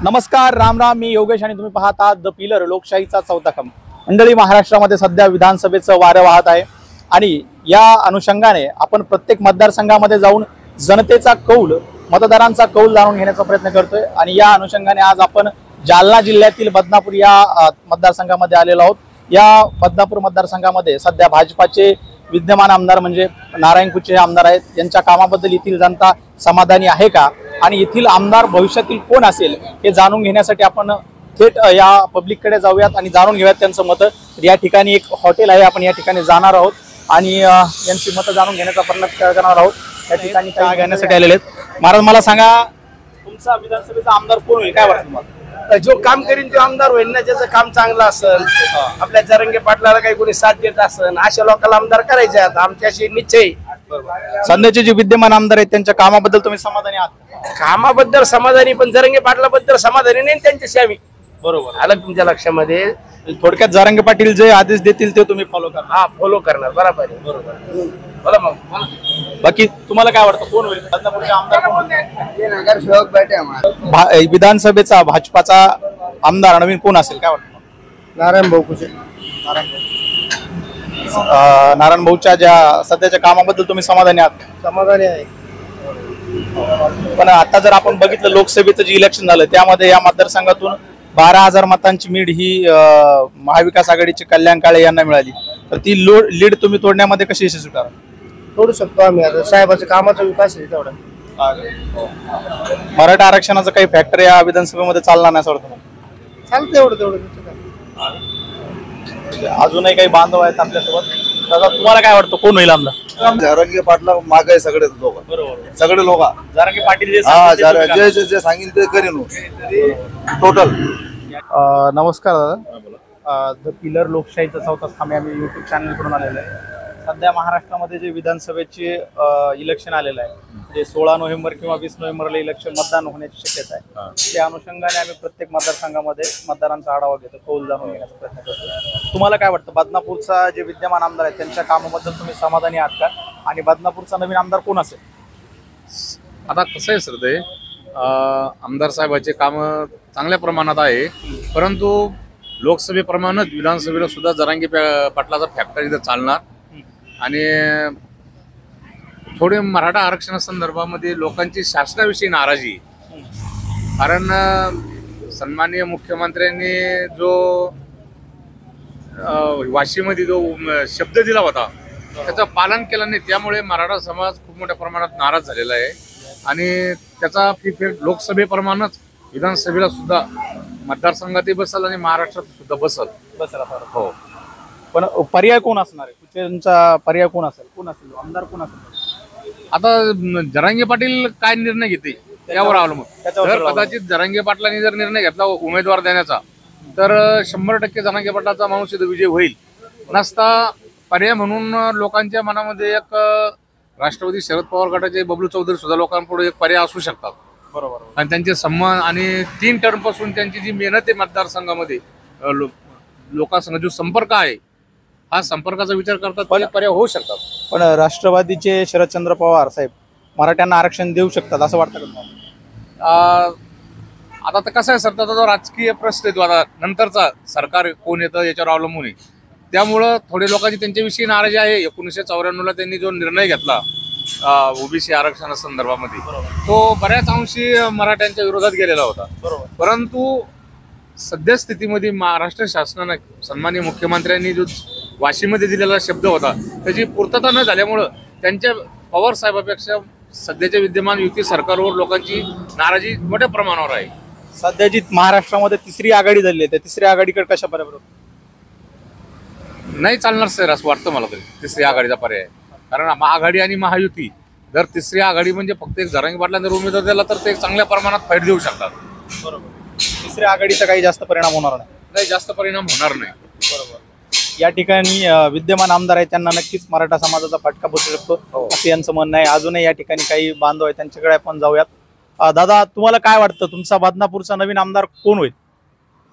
नमस्कार, राम राम. मी योगेश आणि तुम्ही पाहत आहात द पिलर, लोकशाहीचा चौथा खांब. मंडळी, महाराष्ट्रामध्ये सध्या विधानसभेचं वारं वाहत आहे आणि या अनुषंगाने आपण प्रत्येक मतदारसंघामध्ये जाऊन जनतेचा कौल, मतदारांचा कौल जाणून घेण्याचा प्रयत्न करतोय. आणि या अनुषंगाने आज आपण जालना जिल्ह्यातील बदनापूर या मतदारसंघामध्ये आलेलो आहोत. या बदनापूर मतदारसंघामध्ये सध्या भाजपाचे विद्यमान आमदार म्हणजे नारायण कुचे हे आमदार आहेत. यांच्या कामाबद्दल येथील जनता समाधानी आहे का आणि येथील आमदार भविष्यातील कोण असेल हे जाणून घेण्यासाठी आपण थेट या पब्लिककडे जाऊयात आणि जाणून घेऊयात त्यांचं मत. या ठिकाणी एक हॉटेल आहे, आपण या ठिकाणी जाणार आहोत आणि यांची मतं जाणून घेण्याचा प्रयत्न करणार आहोत. या ठिकाणी काय घेण्यासाठी आलेले आहेत. महाराज, मला सांगा, तुमचा विधानसभेचा आमदार कोण होईल, काय वाटतं तुम्हाला? जो काम करीन तो आमदार होईल ना, ज्याचं काम चांगलं असेल, आपल्या जरंगे पाटलाला काही कोणी साथ देत असेल, अशा लोकांना आमदार करायचे आहेत. आमच्याशी निश्चय. सध्याचे जे विद्यमान आमदार आहेत त्यांच्या कामाबद्दल तुम्ही समाधानी आहात? कामाबद्दल समाधानी, पण जरंगे पाटलाबद्दल समाधानी नाही त्यांच्याशी आम्ही. बरोबर आलं तुमच्या लक्षामध्ये? थोडक्यात जरांगे पाटील जे आदेश देतील ते तुम्ही फॉलो करा. हा, फॉलो करणार. बरोबर आहे. बरोबर. बोला मग. बाकी तुम्हाला काय वाटतं, कोण होईल बदनापूरचे आमदार? कोण होईल? नगरसेवक बैठे विधानसभेचा भाजपाचा आमदार नवीन कोण असेल, काय वाटतं? नारायण भाऊ कुचे. नारायण भाऊच्या ज्या सध्याच्या कामाबद्दल तुम्ही समाधानी आहात? समाधानी आहे. पण आता जर आपण बघितलं, लोकसभेचं जे इलेक्शन झालं त्यामध्ये या मतदारसंघातून 12,000 मतांची लीड ही महाविकास आघाडीचे कल्याण काळे यांना मिळाली. तर ती लीड तुम्ही तोडण्यामध्ये कशी यशस्वी करा? तोडू शकतो आम्ही. आता साहेबाच्या कामाचा विकास आहे तेवढा. मराठा आरक्षणाचं काही फॅक्टर या विधानसभेमध्ये चालणार नाही असं वाटतं? चालतं तेवढं. अजूनही काही बांधव आहेत आपल्यासोबत. दादा, तुम्हाला काय वाटतं, कोण होईल आमदार? जरांगे पाटला मागे आहे सगळे लोक. बरोबर, सगळे लोक. जरांगे पाटील जे जे सांगेल ते करीन टोटल. नमस्कार दादा. द पिलर लोकशाहीचा चौथा खांब आम्ही युट्यूब चॅनल कडून आलेलो आहे. सध्या महाराष्ट्रामध्ये जे विधानसभेचे इलेक्शन आलेलं आहे, जे 16 नोव्हेंबर किंवा 20 नोव्हेंबरला इलेक्शन मतदान होण्याची शक्यता आहे. त्या अनुषंगाने आम्ही प्रत्येक मतदारसंघामध्ये मतदारांचा आढावा घेतो, कौल जाणून घेण्याचा प्रयत्न करतो. तुम्हाला काय वाटतं, बदनापूरचा जे विद्यमान आमदार आहेत त्यांच्या कामाबद्दल तुम्ही समाधानी आहात का? आणि बदनापूरचा नवीन आमदार कोण असेल? आता कसं आहे सर, ते आमदार साहेबांचे काम चांगल्या प्रमाणात आहे, परंतु लोकसभेप्रमाणेच विधानसभेला सुद्धा जरांगे पाटलाचा फॅक्टर इथं चालणार. आणि थोडे मराठा आरक्षणासंदर्भामध्ये लोकांची शासनाविषयी नाराजी, कारण सन्माननीय मुख्यमंत्र्यांनी जो वाशीमध्ये जो शब्द दिला होता त्याचं पालन केलं नाही, त्यामुळे मराठा समाज खूप मोठ्या प्रमाणात नाराज झालेला आहे. आणि त्याचा इफेक्ट लोकसभेप्रमाणेच विधानसभेला सुद्धा मतदारसंघातही बसल आणि महाराष्ट्रात सुद्धा बसल. हो, पण पर्याय कोण असणार आहे? कुचेंचा पर्याय कोण असेल? कोण असेल आमदार, कोण असेल? आता जरांगे पाटील काय निर्णय घेते त्यावर अवलंबून. जर कदाचित जरांगे पाटलांनी जर निर्णय घेतला उमेदवार देण्याचा, तर 100% जरांगे पाटलाचा माणूस विजय होईल. नसता पर्याय म्हणून लोकांच्या मनामध्ये एक राष्ट्रवादी शरद पवार गटाचे बबलू चौधरी सुद्धा लोकांपुढे एक पर्याय असू शकतात. बरोबर. आणि त्यांचे सन्मान आणि 3 टर्म पासून त्यांची जी मेहनत आहे मतदारसंघामध्ये, लोकांसंग जो संपर्क आहे, हा संपर्काचा विचार करतात पर्याय होऊ शकतात. पण राष्ट्रवादीचे शरदचंद्र पवार साहेब मराठ्यांना आरक्षण देऊ शकतात असं वाटतं का? आता तर कसं आहे सर, त्याचा जो राजकीय प्रश्न आहे तो आता नंतरचा सरकार कोण येतं याच्यावर अवलंबून आहे. त्यामुळं थोडे लोकांची त्यांच्याविषयी नाराजी आहे. 1994ला त्यांनी जो निर्णय घेतला ओबीसी आरक्षणासंदर्भामध्ये, तो बऱ्याच अंशी मराठ्यांच्या विरोधात गेलेला होता. परंतु सध्या स्थितीमध्ये महाराष्ट्र शासनानं सन्माननीय मुख्यमंत्र्यांनी जो वाशीमध्ये दिलेला शब्द होता त्याची पूर्तता न झाल्यामुळं त्यांच्या पवार साहेबांपेक्षा सध्याच्या विद्यमान युती सरकारवर लोकांची नाराजी मोठ्या प्रमाणावर आहे. सध्या जी महाराष्ट्रामध्ये तिसरी आघाडी झाली आहे, त्या तिसऱ्या आघाडीकडे कशा पर्याय नाही चालणार सर असं वाटतं मला तरी तिसरी आघाडीचा पर्याय. कारण महाआघाडी आणि महायुती, जर तिसरी आघाडी म्हणजे फक्त एक जरांगे पाटलांना जर उमेदवार दिला तर ते चांगल्या प्रमाणात फाईट देऊ शकतात. बरोबर. तिसऱ्या आघाडीचा काही जास्त परिणाम होणार नाही, जास्त परिणाम होणार नाही. बरोबर. या ठिकाणी विद्यमान आमदार आहेत त्यांना नक्कीच मराठा समाजाचा फटका बसू शकतो असं यांचं म्हणणं आहे. अजूनही या ठिकाणी काही बांधव आहेत, त्यांच्याकडे आपण जाऊयात. दादा, तुम्हाला काय वाटतं, तुमचा बदनापूरचा नवीन आमदार कोण होईल?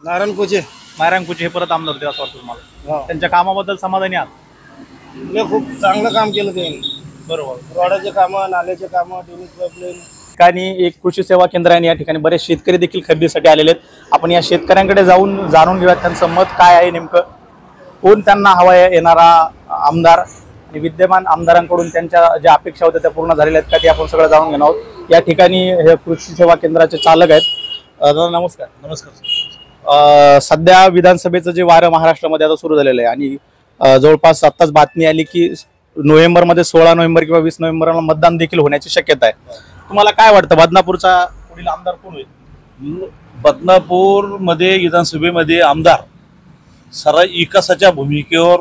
नारायण कुचे. नारायण कुचे हे परत आमदार होते असं वाटतं तुम्हाला? त्यांच्या कामाबद्दल समाधानी आहात? खूप चांगलं काम केलं त्यांनी. बरोबर. रोडाचे कामं, नाल्याचे कामं, ड्रेनेज पाईपलाईन ठिकाणी एक कृषी सेवा केंद्र आहे आणि या ठिकाणी बरेच शेतकरी देखील खरेदीसाठी आलेले आहेत. आपण या शेतकऱ्यांकडे जाऊन जाणून घेऊया त्यांचं मत काय आहे, नेमकं कोण त्यांना हवा येणारा आमदार आणि विद्यमान आमदारांकडून त्यांच्या ज्या अपेक्षा होत्या त्या पूर्ण झालेल्या आहेत का ते आपण सगळं जाणून घेणार आहोत. या ठिकाणी हे कृषी सेवा केंद्राचे चालक आहेत. दादा नमस्कार. नमस्कार. सध्या विधानसभेचं जे वारं महाराष्ट्रामध्ये आता सुरू झालेलं आहे आणि जवळपास आत्ताच बातमी आली की नोव्हेंबरमध्ये 16 नोव्हेंबर किंवा 20 नोव्हेंबरला मतदान देखील होण्याची शक्यता आहे. तुम्हाला काय वाटतं बदनापूरचा पुढील आमदार कोण होईल? बदनापूरमध्ये विधानसभेमध्ये आमदार सारा विकासाच्या भूमिकेवर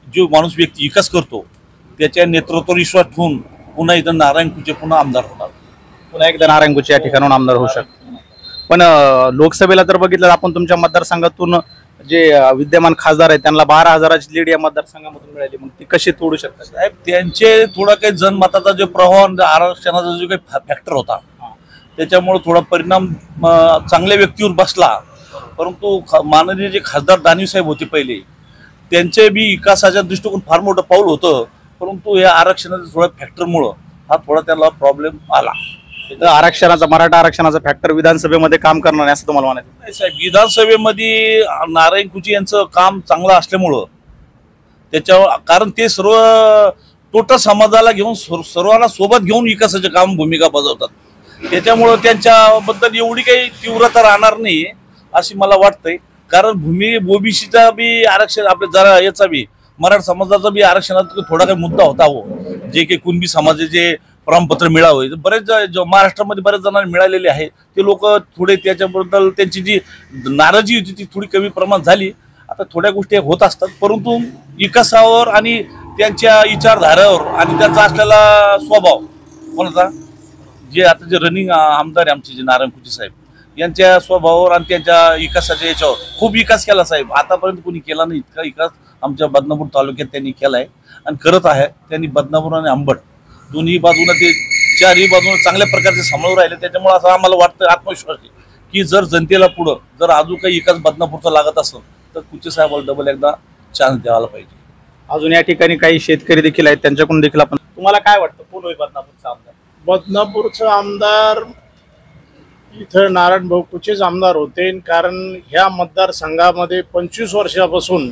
जो माणूस व्यक्ती विकास करतो त्याच्या नेतृत्वावर विश्वास ठेवून पुन्हा इथं नारायण कुचे पुन्हा आमदार होणार. पुन्हा एकदा नारायण कुचे या ठिकाणाहून आमदार होऊ शकतो. पण लोकसभेला जर बघितलं आपण तुमच्या मतदारसंघातून जे विद्यमान खासदार आहेत त्यांना 12,000ची लीड या मतदारसंघामधून मिळाली, मग ती कशी तोडू शकतात? साहेब त्यांचे थोडा काही जनमताचा जो प्रवाह आरक्षणाचा जो काही फॅक्टर होता त्याच्यामुळे थोडा परिणाम चांगल्या व्यक्तीवर बसला. परंतु माननीय जे खासदार दानवे साहेब होते पहिले त्यांचे बी विकासाच्या दृष्टिकोन फार मोठं पाऊल होतं, परंतु या आरक्षणाच्या थोड्या फॅक्टरमुळं हा थोडा त्याला प्रॉब्लेम आला. आरक्षणाचा मराठा आरक्षणाचा फॅक्टर विधानसभेमध्ये काम करणार नाही असं तुम्हाला म्हणायचं? नाही साहेब, विधानसभेमध्ये नारायण कुचे यांचं काम चांगलं असल्यामुळं त्याच्यावर कारण ते सर्व टोटल समाजाला घेऊन सर्वांना सोबत घेऊन विकासाचे काम भूमिका बजावतात. त्याच्यामुळं त्यांच्याबद्दल एवढी काही तीव्रता राहणार नाही अशी मला वाटतंय. कारण ओबीसीचा बी आरक्षण आपल्या जरा याचा बी मराठा समाजाचा बी आरक्षणात थोडा काही मुद्दा होता हो, जे काही कुणबी समाजाचे प्रमाणपत्र मिळावं बरेच महाराष्ट्रामध्ये बऱ्याच जणांना मिळालेले आहे. ते लोक थोडे त्याच्याबद्दल त्यांची जी नाराजी होती ती थोडी कमी प्रमाणात झाली. आता थोड्या गोष्टी होत असतात, परंतु विकासावर आणि त्यांच्या विचारधारावर आणि त्यांचा असलेला स्वभाव कोणाचा जे आता जे रनिंग आमदार आहे आमचे जे नारायण कुचे साहेब यांच्या स्वभावावर आणि त्यांच्या विकासाच्या याच्यावर खूप विकास केला साहेब. आतापर्यंत कोणी केला नाही इतका विकास आमच्या बदनापूर तालुक्यात त्यांनी केला आहे आणि करत आहे. त्यांनी बदनापूर आणि अंबड दोन्ही बाजूला ते चारही बाजूला चांगल्या प्रकारचे सांभाळून राहिले. त्याच्यामुळे असं आम्हाला वाटतं आत्मविश्वास आहे की जर जनतेला पुढं जर अजून काही विकास बदनापूरचा लागत असेल तर कुचे साहेबाला डबल एकदा चान्स द्यायला पाहिजे. अजून या ठिकाणी काही शेतकरी देखील आहेत त्यांच्याकडून देखील आपण तुम्हाला काय वाटतं कोण होईल बदनापूरचा आमदार? बदनापूरचा आमदार इथं नारायण भाऊ कुचेच आमदार होते. कारण ह्या मतदारसंघामध्ये 25 वर्षापासून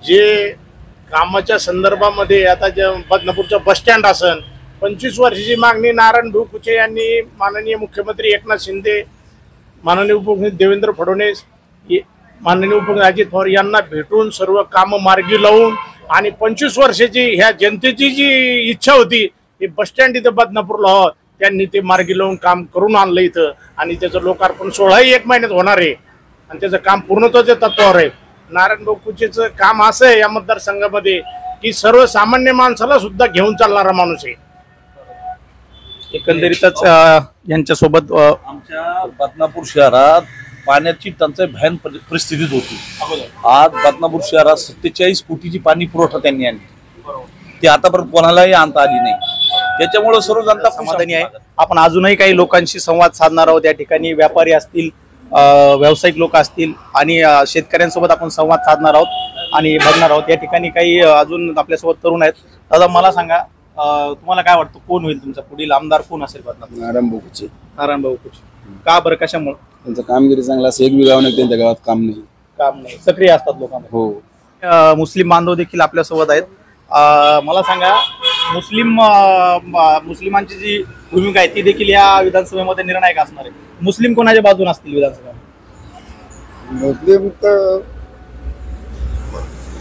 जे कामाच्या संदर्भामध्ये आता जे बदनापूरचं बसस्टँड असेल 25 वर्षाची मागणी नारायण भाऊ कुचे यांनी माननीय मुख्यमंत्री एकनाथ शिंदे, माननीय उपमुख्यमंत्री देवेंद्र फडणवीस, माननीय उपमुख्यमंत्री अजित पवार यांना भेटून सर्व कामं मार्गी लावून आणि 25 वर्षाची ह्या जनतेची जी इच्छा होती ते बसस्टँड इथं बदनापूरला हो त्यांनी ते मार्गी लावून काम करून आणलं इथं. आणि त्याचं लोकार्पण 16ही 1 महिन्यात होणार आहे आणि त्याचं काम पूर्णत्वाच्या तत्वावर आहे. नारायण भाऊ कुचेचं काम असं आहे या मतदारसंघामध्ये की सर्वसामान्य माणसाला सुद्धा घेऊन चालणारा माणूस आहे. एकंदरीतच यांच्यासोबत आमच्या बदनापूर शहरात पाण्याची टंचाई भयान परिस्थितीत होती. आज बदनापूर शहरात 47 कोटीची पाणी पुरवठा त्यांनी आणली, ती आतापर्यंत कोणालाही आणता आली नाही. त्याच्यामुळे सर्व जनता समाधानी आहे. आपण अजूनही काही लोकांशी संवाद साधणार आहोत. या ठिकाणी व्यापारी असतील, व्यावसायिक लोक असतील आणि शेतकऱ्यांसोबत आपण संवाद साधणार आहोत आणि बघणार आहोत. या ठिकाणी काही अजून आपल्यासोबत तरुण आहेत. दादा मला सांगा तुम्हाला काय वाटतं कोण होईल तुमचा पुढील आमदार कोण असेल बदनापूर? नारायण भाऊ कुचे. नारायण भाऊ कुचे. का बरं कशामुळे? त्यांचं कामगिरी चांगला असं एक बी गाव नाही त्यांच्या गावात काम नाही. काम नाही, सक्रिय असतात लोकांमध्ये. हो. मुस्लिम बांधव देखील आपल्यासोबत आहेत. मला सांगा मुस्लिमांची जी भूमिका आहे ती देखील या विधानसभेमध्ये निर्णायक असणार आहे. मुस्लिम कोणाच्या बाजूने असतील विधानसभेमध्ये? मुस्लिम तर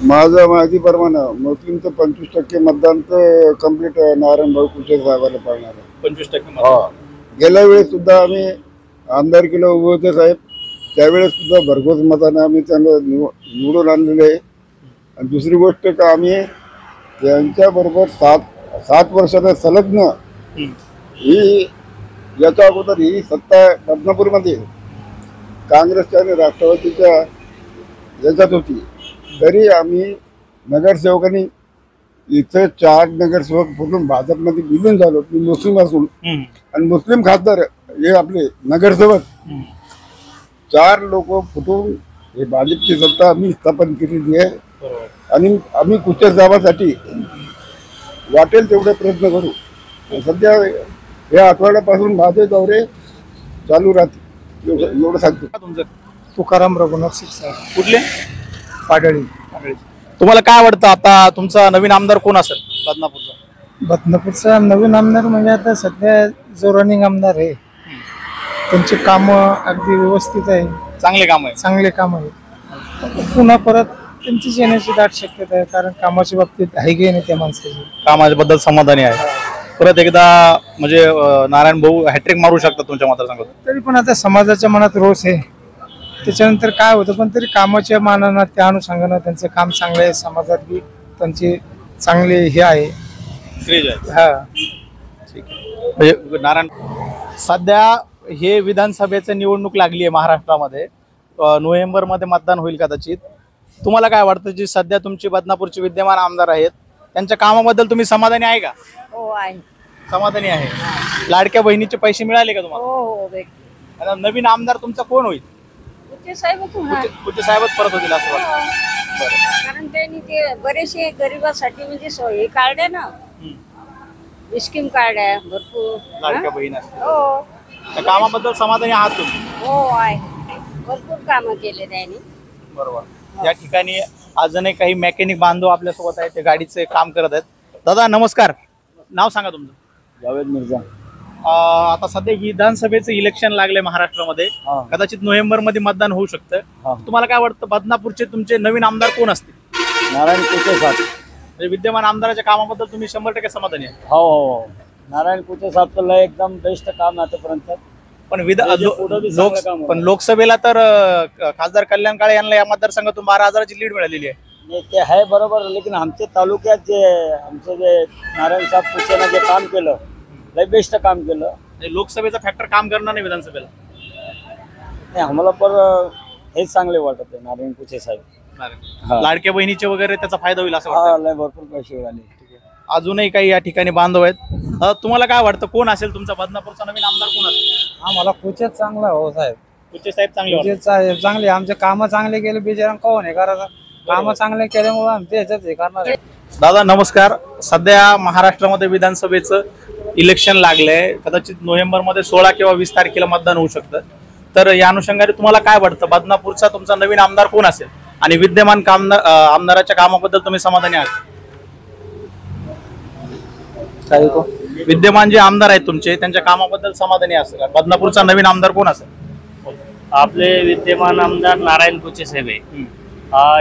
माझ्या माहितीप्रमाणे मुस्लिम तर 25% मतदान तर कम्प्लीट नारायण भाऊ कुचे साहेबांना पाळणार आहे. 25% गेल्या वेळेस सुद्धा आम्ही आमदारकीला उभे होते साहेब, त्यावेळेस सुद्धा भरघोस मताने आम्ही त्यांना निवडून आणलेले आहे. आणि दुसरी गोष्ट का आम्ही त्यांच्याबरोबर 7 वर्षाने संलग्न ही याच्या अगोदर ही सत्ता बदनापूरमध्ये काँग्रेसच्या आणि राष्ट्रवादीच्या याच्यात होती, तरी आम्ही नगरसेवकांनी इथे 4 नगरसेवक फुटून भाजपमध्ये विलीन झालो. मी मुस्लिम असून आणि मुस्लिम खासदार हे आपले नगरसेवक 4 लोक फुटून हे भाजपची सत्ता आम्ही स्थापन केलेली आहे. आणि आम्ही कुचे साहेबासाठी वाटेल तेवढे प्रयत्न करू. सध्या या आठवड्यापासून माझे दौरे चालू राहतील एवढं सांगतो. तुमचं तुकाराम रघुनाथ शिरसाट, कुठले? पाडळी. तुम्हाला काय वाटतं आता तुमचा नवीन आमदार कोण असेल बदनापूरचा? बदनापूरचा नवीन आमदार म्हणजे आता सध्या जो रनिंग आमदार आहे त्यांचे काम अगदी व्यवस्थित आहे, चांगले काम आहे. चांगले काम आहे. पुन्हा परत त्यांचीच येण्याची दाट शक्यता आहे, कारण कामाच्या बाबतीत आहे की नाही त्या माणसाची. कामाबद्दल समाधानी आहे. परत एकदा म्हणजे नारायण भाऊ हॅट्रिक मारू शकतात तुमच्या मतदारसंघात. तरी पण आता समाजाच्या मनात रोष आहे, त्याच्यानंतर काय होतं, पण तरी कामाच्या मानानं त्या अनुषंगानं त्यांचं काम चांगलं आहे, समाजात बी त्यांचे चांगले हे आहे. हा, म्हणजे नारायण सध्या हे विधानसभेचं निवडणूक लागली आहे महाराष्ट्रामध्ये. नोव्हेंबरमध्ये मतदान होईल कदाचित. तुम्हाला काय वाटतं जी सध्या तुमची बदनापूरचे विद्यमान आमदार आहेत त्यांच्या कामाबद्दल तुम्ही समाधानी आहे का? हो आहे. समाधानी आहे. लाडक्या बहिणीचे पैसे मिळाले का तुम्हाला? हो भेटते. आता नवीन आमदार तुमचा कोण होईल? कुठे साहेबच होणार. कुठे साहेबच परत होतील असं वाटतं? कारण त्यांनी ते बरेचसे गरिबासाठी म्हणजे हे काढले ना, स्कीम काढल्या भरपूर. लाडक्या बहीण असतील. हो त्या कामाबद्दल समाधानी आहात तुम्ही? हो आहे. भरपूर कामं केले त्यांनी. बरोबर. या ठिकाणी अजूनही काही मेकॅनिक बांधव आपल्यासोबत आहेत, ते गाडीचे काम करत आहेत. दादा नमस्कार, नाव सांगा तुमचं. जावेद मिर्झा. आता सध्या विधानसभेचं इलेक्शन लागले महाराष्ट्रामध्ये. कदाचित नोव्हेंबर मध्ये मतदान होऊ शकतं. तुम्हाला काय वाटतं बदनापूरचे तुमचे नवीन आमदार कोण असतील? नारायण कुचे साहेब. म्हणजे विद्यमान आमदाराच्या कामाबद्दल तुम्ही 100% समाधानी आहे? हो हो, नारायण कुचे साहेबचं लय एकदम बेस्ट काम आतापर्यंत. पण लोकसभेला तर खासदार कल्याण काळे यांना या मतदारसंघातून 12,000ची लीड मिळालेली आहे. ते आहे बरोबर, लेकिन आमच्या तालुक्यात जे आमचं जे नारायण साहेब कुचेनं जे काम केलं लय बेस्ट काम केलं. लोकसभेचा फॅक्टर काम करणार नाही विधानसभेला? नाही, आम्हाला पण हेच चांगले वाटत आहे नारायण कुचे साहेब. लाडक्या बहिणीचे वगैरे त्याचा फायदा होईल असं हा, वाटतं? लय भरपूर पैसे मिळाले. अजूनही काही या ठिकाणी बांधव आहेत. तुम्हाला काय वाटतं कोण असेल तुमचा बदनापूरचा नवीन आमदार कोण असेल? आम्हाला कुचेच चांगला हो साहेब. कुचे साहेब चांगले वाटतात? कुचेच साहेब चांगले, आमचे काम चांगले केले, बिचारा कोण आहे करायचं. काम चांगले केल्यामुळे आम्ही त्याच्याच हे करणार आहे. दादा नमस्कार. सध्या महाराष्ट्रामध्ये विधानसभेचं इलेक्शन लागलंय. कदाचित नोव्हेंबरमध्ये 16 किंवा 20 तारखेला मतदान होऊ शकतं. तर या अनुषंगाने तुम्हाला काय वाटतं बदनापूरचा तुमचा नवीन आमदार कोण असेल आणि विद्यमान आमदाराच्या कामाबद्दल तुम्ही समाधानी आहात? विद्यमान जे आमदार आहेत तुमचे त्यांच्या कामाबद्दल समाधानी असेल? बदनापूरचा नवीन आमदार कोण असेल? आपले विद्यमान आमदार नारायण कुचे साहेब आहे.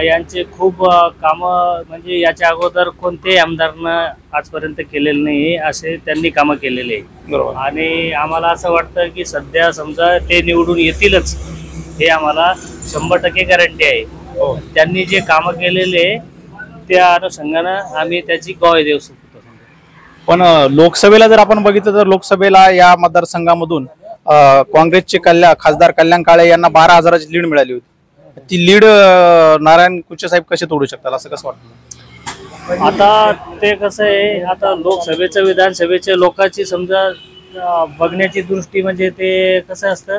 यांचे खूप कामं म्हणजे याच्या अगोदर कोणत्याही आमदारनं आजपर्यंत केलेलं नाही असे त्यांनी कामं केलेले आहे. आणि आम्हाला असं वाटतं की सध्या समजा ते निवडून येतीलच हे आम्हाला 100% गॅरंटी आहे. त्यांनी जे कामं केलेले त्या अनुषंगानं आम्ही त्याची ग्वाही देऊ शकतो. पण लोकसभेला जर आपण बघितलं तर लोकसभेला या मतदारसंघामधून काँग्रेसचे खासदार कल्याण काळे यांना 12,000ची लीड मिळाली होती. ती लीड नारायण कुचे साहेब कसे तोडू शकतात असं कसं वाटतं? आता ते कसं आहे, आता लोकसभेचं विधानसभेच्या लोकांची समजा बघण्याची दृष्टी म्हणजे ते कसं असतं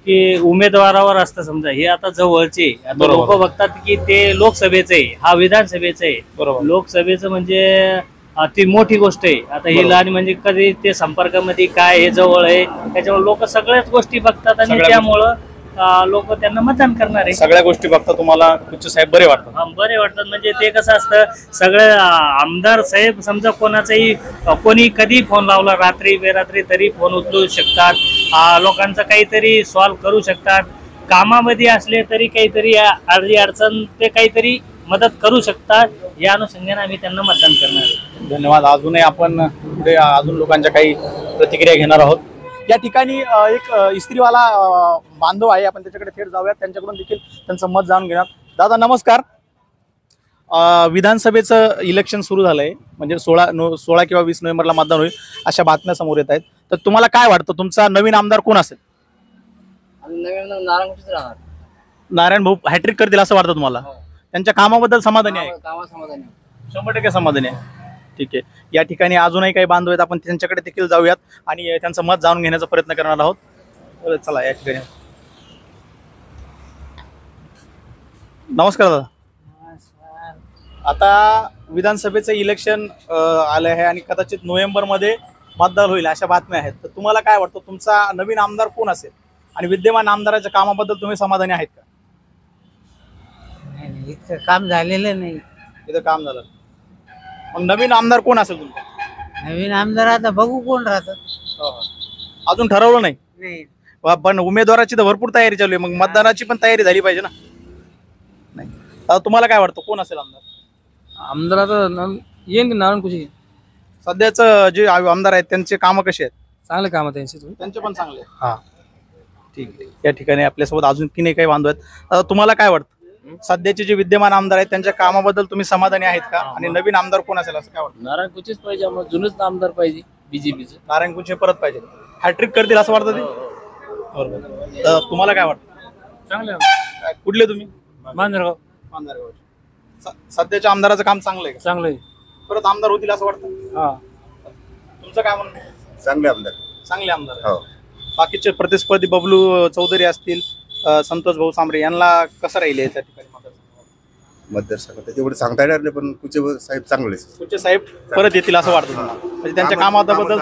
की उमेदवारावर असतं. समजा हे आता जवळचे आता लोक बघतात की ते लोकसभेचं आहे, हा विधानसभेचं आहे. बरोबर. लोकसभेचं म्हणजे ती मोठी गोष्ट आहे. आता ही लहान म्हणजे कधी ते संपर्कामध्ये काय हे जवळ आहे त्याच्यामुळे लोक सगळ्याच गोष्टी बघतात आणि त्यामुळं लोक त्यांना मतदान करणार आहे. सगळ्या गोष्टी बघता तुम्हाला कुचे साहेब बरे वाटतात? बरे वाटतात. म्हणजे ते कसं असतं सगळे आमदार साहेब समजा कोणाचाही कोणी कधी फोन लावला रात्री बेरात्री तरी फोन उचलू शकतात. लोकांचा काहीतरी सॉल्व करू शकतात. कामामध्ये असले तरी काहीतरी अर्धी अडचण ते काहीतरी मदत करू शकतात. या अनुषंगाने आम्ही त्यांना मतदान करणार आहे. धन्यवाद. अजूनही आपण पुढे अजून लोकांच्या काही प्रतिक्रिया घेणार आहोत. या ठिकाणी एक इस्त्रीवाला बांधव आहे, आपण त्याच्याकडे थेट जाऊयात, त्यांच्याकडून देखील त्यांचं मत जाणून घेणार. दादा नमस्कार. विधानसभेचं इलेक्शन सुरू झालंय म्हणजे 16 किंवा 20 नोव्हेंबरला मतदान होईल अशा बातम्या समोर येत आहेत. तर तुम्हाला काय वाटतं तुमचा नवीन आमदार कोण असेल? नारायण भाऊ हॅट्रिक करतील असं वाटतं तुम्हाला? त्यांच्या कामाबद्दल समाधानी आहे? 100% समाधानी आहे. ठीक आहे. या ठिकाणी अजूनही काही बांधव आहेत, आपण त्यांच्याकडे देखील जाऊयात आणि त्यांचं मत जाणून घेण्याचा प्रयत्न करणार आहोत. चला या ठिकाणी. नमस्कार दादा. आता विधानसभेचं इलेक्शन आलं आहे आणि कदाचित नोव्हेंबरमध्ये मतदान होईल अशा बातम्या आहेत. तर तुम्हाला काय वाटतं, तुमचा नवीन आमदार कोण असेल आणि विद्यमान आमदाराच्या कामाबद्दल तुम्ही समाधानी आहेत का? नाही, इतकं काम झालेलं नाही. इथं काम झालं, मग नवीन आमदार कोण असेल तुमचा? नवीन आमदार आता बघू कोण राहतं. अजून ठरवलं नाही, नाही पण उमेदवाराची तर भरपूर तयारी चालू आहे, मग मतदानाची पण तयारी झाली पाहिजे ना. नाही, आता तुम्हाला काय वाटतं कोण असेल आमदार? आमदार आता येईन नारायण कुचे. सध्याचं जे आमदार आहेत त्यांचे कामं कसे आहेत? चांगले काम त्यांचे. त्यांचे पण चांगले. हा, ठीक आहे. या ठिकाणी आपल्यासोबत अजून की नाही काही बांधव आहेत. आता तुम्हाला काय वाटतं, सध्याचे जे विद्यमान आमदार आहेत त्यांच्या कामाबद्दल तुम्ही समाधानी आहेत का? आणि नवीन आमदार कोण असेल असं काय वाटतं? नारायण कुचेच पाहिजे आम्हाला, जुनच आमदार पाहिजे बीजेपीचे. नारायण कुचे परत पाहिजे, हॅट्रिक करतील असं वाटतं ते? बरोबर. तर तुम्हाला काय वाटतं? चांगले. कुठले तुम्ही? मांजरगाव. मांजरगावचे. सध्याच्या आमदाराचं काम चांगलं आहे का? चांगलं आहे. परत आमदार होतील असं वाटतं? हा, तुमचं काय म्हणणं आहे? चांगले आमदार. चांगले आमदार आहे. बाकीचे प्रतिस्पर्धी बबलू चौधरी असतील, संतोष भाऊ सांबरे, यांना कसं राहिले त्या ठिकाणी मतदारसंघात तेवढं सांगता येणार नाही, पण कुचे साहेब चांगले. कुचे साहेब परत येतील असं वाटतं तुम्हाला? म्हणजे त्यांच्या कामाबद्दल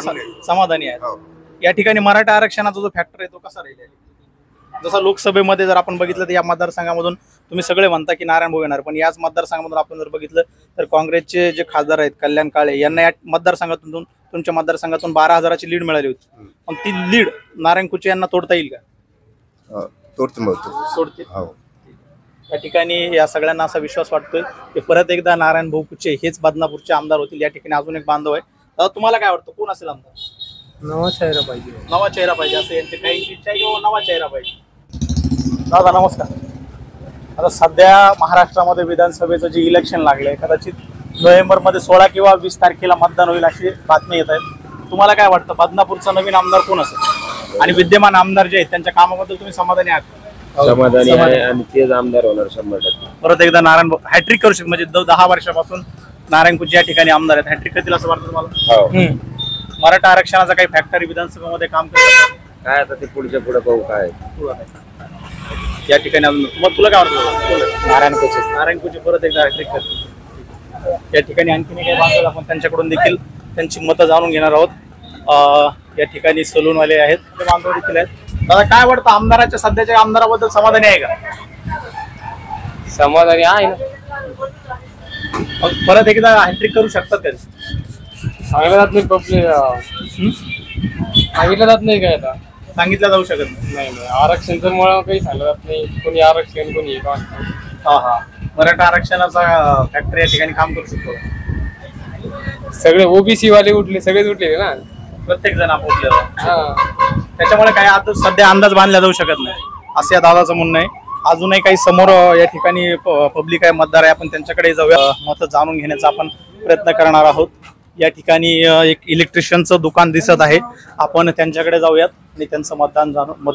समाधानी आहेत. या ठिकाणी मराठा आरक्षणाचा जो फॅक्टर आहे तो कसा राहील? जसा लोकसभेमध्ये जर आपण बघितलं तर या मतदारसंघामधून तुम्ही सगळे म्हणता की नारायण भाऊ येणार, पण याच मतदारसंघामधून आपण जर बघितलं तर काँग्रेसचे जे खासदार आहेत कल्याण काळे यांना या मतदारसंघातून, तुमच्या मतदारसंघातून 12,000ची लीड मिळाली होती. मग ती लीड नारायण कुचे यांना तोडता येईल का? तोडतील. या ठिकाणी या सगळ्यांना असा विश्वास वाटतोय की परत एकदा नारायण भाऊ कुचे हेच बदनापूरचे आमदार होतील. या ठिकाणी अजून एक बांधव आहे. तर तुम्हाला काय वाटतं कोण असेल आमदार? नवा चेहरा पाहिजे. नवा चेहरा पाहिजे असं यांची काही इच्छा आहे किंवा नवा चेहरा पाहिजे? दादा नमस्कार. आता सध्या महाराष्ट्रामध्ये विधानसभेचं जे इलेक्शन लागलंय, कदाचित नोव्हेंबरमध्ये 16 किंवा 20 तारखेला मतदान होईल अशी बातमी येत आहेत. तुम्हाला काय वाटतं बदनापूरचा नवीन आमदार कोण असेल आणि विद्यमान आमदार जे आहेत त्यांच्या कामाबद्दल तुम्ही समाधानी आहात? समाधानी आहे आणि तेच आमदार होणार 100%. परत एकदा नारायण हॅट्रिक करू शकतो, म्हणजे 10 वर्षापासून नारायण कुचे या ठिकाणी आमदार आहेत, हॅट्रिक करतील असं वाटतं तुम्हाला? मराठा आरक्षणाचा काही फॅक्टरी विधानसभेमध्ये काम करतात काय, आता ते पुढच्या पुढे पाहू काय या ठिकाणी. मग तुला काय वाटतं? नारायण कुचे परत एकदा हॅट्रिक करतील. या ठिकाणी आणखीन काही बांधव आपण त्यांच्याकडून देखील त्यांची मतं जाणून घेणार आहोत. या ठिकाणी सलूनवाले आहेत, ते बांधव देखील आहेत. दादा काय वाटतं, आमदाराच्या सध्याच्या आमदाराबद्दल समाधानी आहे का? समाधानी आहे ना. मग परत एकदा हॅट्रिक करू शकतात का? सांगितलं जात नाही. सांगितलं जात नाही काय आता? सांगितलं जाऊ शकत नाही. आरक्षणचं मुळे काही सांगितलं जात नाही. कोणी आरक्षण कोणी हे. हा, मराठा आरक्षणाचा फॅक्टरी या ठिकाणी काम करू शकतो. सगळे ओबीसी वाले उठले, सगळेच उठले ना, प्रत्येक जण आपोपल्या. त्याच्यामुळे काही आता सध्या अंदाज बांधला जाऊ शकत नाही असं या दादाचं म्हणणं आहे. अजूनही काही समोर या ठिकाणी पब्लिक आहे, मतदार आहे, आपण त्यांच्याकडे जाऊया, मतं जाणून घेण्याचा आपण प्रयत्न करणार आहोत. या ठिकाणी एक इलेक्ट्रिशियनचं दुकान दिसत आहे, आपण त्यांच्याकडे जाऊयात आणि त्यांचं मत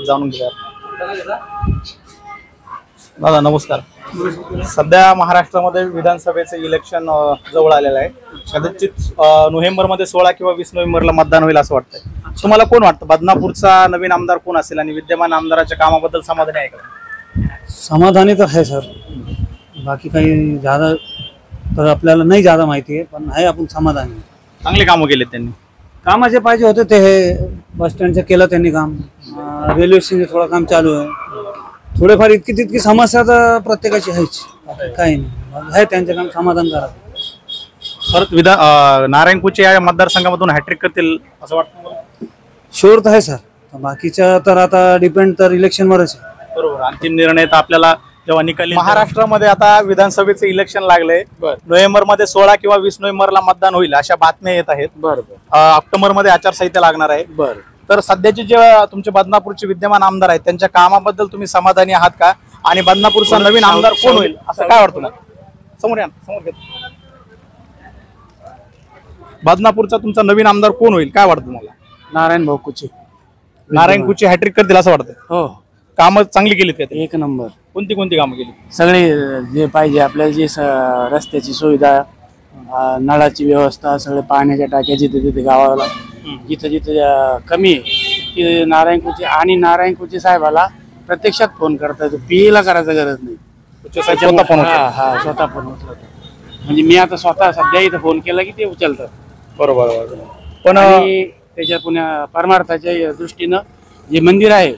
जाणून घेऊयात. दादा नमस्कार. सध्या महाराष्ट्रामध्ये विधानसभेचं इलेक्शन जवळ आलेलं आहे. कदाचित नोव्हेंबरमध्ये 16 किंवा 20 नोव्हेंबरला मतदान होईल असं वाटतंय. तुम्हाला कोण वाटतं बदनापूरचा नवीन आमदार कोण असेल आणि विद्यमान आमदाराच्या कामाबद्दल समाधानी आहे का? समाधानी तर आहे सर, बाकी काही ज्यादा तर आपल्याला नाही ज्यादा माहिती आहे, पण आहे आपण समाधानी. चांगले कामं केले त्यांनी. कामं जे पाहिजे होते ते हे बस स्टँडचं केलं त्यांनी काम, रेल्वे स्टेशनचं थोडं काम चालू आहे. थोडेफार इतकी तितकी समस्या तर प्रत्येकाची आहेच, काही नाही आहे त्यांचं काम समाधान करा. परत नारायण कुचे या मतदारसंघामधून हॅट्रिक करतील असं वाटतं? शुअर तर आहे सर, बाकीच्या तर आता डिपेंड तर इलेक्शनवरच आहे. बरोबर. अंतिम निर्णय तर आपल्याला जेव्हा निकाली. महाराष्ट्रामध्ये आता विधानसभेचं इलेक्शन लागलंय. नोव्हेंबरमध्ये 16 किंवा 20 नोव्हेंबरला मतदान होईल अशा बातम्या येत आहेत. ऑक्टोबरमध्ये आचारसंहिता लागणार आहे. तर सध्याचे जे तुमचे बदनापूरचे विद्यमान आमदार आहेत त्यांच्या कामाबद्दल तुम्ही समाधानी आहात का? आणि बदनापूरचा नवीन आमदार कोण होईल असं काय वाटतं? समोर या, समोर घ्या. बदनापूरचा तुमचा नवीन आमदार कोण होईल काय वाटतं तुम्हाला? नारायण भाऊ कुचे. नारायण कुचे हॅट्रिक करतील असं वाटतं? हो. कामं चांगली केलीत का? एक नंबर. कोणती कोणती कामं केली? सगळे जे पाहिजे आपल्याला, जे रस्त्याची सुविधा, नळाची व्यवस्था, सगळे पाण्याच्या टाक्या जिथे जिथे गावाला जिथे जिथे कमी आहे ते नारायण कुचे आणि नारायण कुचे साहेबाला प्रत्यक्षात फोन करता येतो, पीएला करायचं गरज नाही. स्वतः फोन उचलतो. म्हणजे मी आता स्वतः सध्या इथं फोन केला की ते उचलतात. बरोबर. पण त्याच्या पुण्या परमार्थाच्या दृष्टीनं जे मंदिर आहे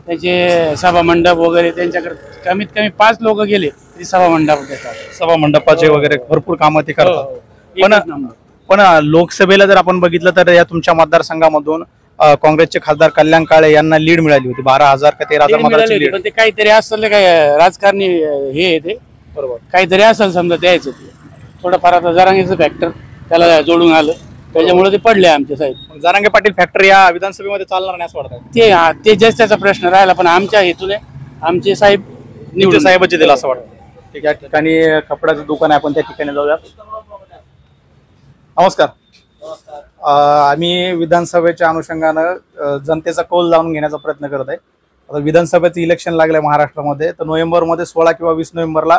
त्याचे सभा मंडप वगैरे त्यांच्याकडे कमीत कमी 5 लोक गेले तरी सभा मंडप देतात. सभा मंडपाचे वगैरे भरपूर कामं ते करतात. पण लोकसभेला जर आपण बघितलं तर या तुमच्या मतदारसंघामधून काँग्रेसचे खासदार कल्याण काळे यांना लीड मिळाली होती 12,000 का 13,000 मतांची लीड. पण ते काहीतरी असेल काय राजकारणी हे आहे ते बरोबर काहीतरी असेल समजा द्यायचं ते थोडंफार आता जरांगीचं फॅक्टर त्याला जोडून आलं त्याच्यामुळे ते पडले आमचे साहेब. जरांगे पाटील फॅक्टरी या विधानसभेमध्ये चालणार नाही असं वाटतं? ते जस्ट त्याचा प्रश्न राहिला पण आमच्या हेतूने आमचे साहेब निवडून साहेबांचे दिला असं वाटतं. ठीक आहे, या ठिकाणी कपड्याचं दुकान आहे आपण त्या ठिकाणी जाऊया. नमस्कार. आम्ही विधानसभेच्या अनुषंगानं जनतेचा कौल जाणून घेण्याचा प्रयत्न करत आहे. आता विधानसभेचं इलेक्शन लागलंय महाराष्ट्रामध्ये, तर नोव्हेंबरमध्ये 16 किंवा 20 नोव्हेंबरला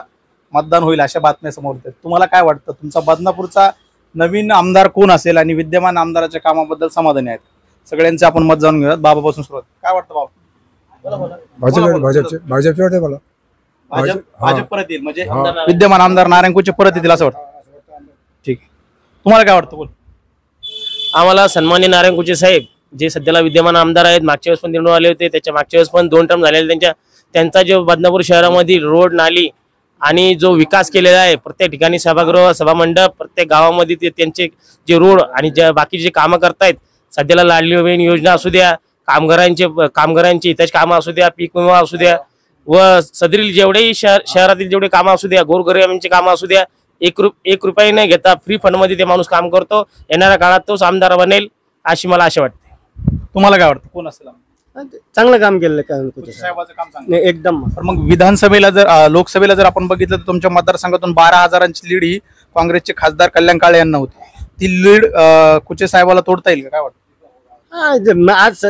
मतदान होईल अशा बातम्या समोर येतात. तुम्हाला काय वाटतं, तुमचा बदनापूरचा नवीन आमदार कोण असेल आणि विद्यमान आमदाराच्या कामाबद्दल समाधानी आहेत? सगळ्यांचे आपण मत जाणून घेऊयात. बाबापासून सुरुवात. काय वाटतं बाबा? भाजपचे वाटते मला. भाजप परत येईल म्हणजे विद्यमान आमदार नारायण कुचे परत येतील असं वाटतं? ठीक आहे, तुम्हाला काय वाटतं? बोल. आम्हाला सन्माननीय नारायण कुचे साहेब जे सध्याला विद्यमान आमदार आहेत, मागच्या वेळेस पण निवडून आले होते, त्याच्या मागच्या वेळेस पण 2 टर्म झालेले त्यांचा जो बदनापूर शहरामधील रोड नाली आणि जो विकास केलेला आहे प्रत्येक ठिकाणी सभागृह सभामंडप प्रत्येक गावामध्ये ते त्यांचे जे रोड आणि जे बाकीचे जे कामं करतायत सध्याला लाडली बहीण योजना असू द्या कामगारांची हिताची कामं असू द्या पीक विमा असू द्या व सदरील जेवढेही शहरातील जेवढे कामं असू द्या गोरगरिबांची कामं असू द्या 1 रुपया न घेता फ्री फंड मध्ये ते माणूस काम करतो. येणाऱ्या काळात तोच आमदार बनेल अशी मला आशा वाटते. तुम्हाला काय वाटतं कोण असेल? चांगलं काम केलेलं साहेबाचं काम चांगलं एकदम. मग विधानसभेला जर लोकसभेला जर आपण बघितलं तर तुमच्या मतदारसंघातून 12,000ची लीड ही काँग्रेसचे खासदार कल्याण काळे यांना होती. ती लीड कुचे साहेबाला तोडता येईल का? काय वाटतं? आज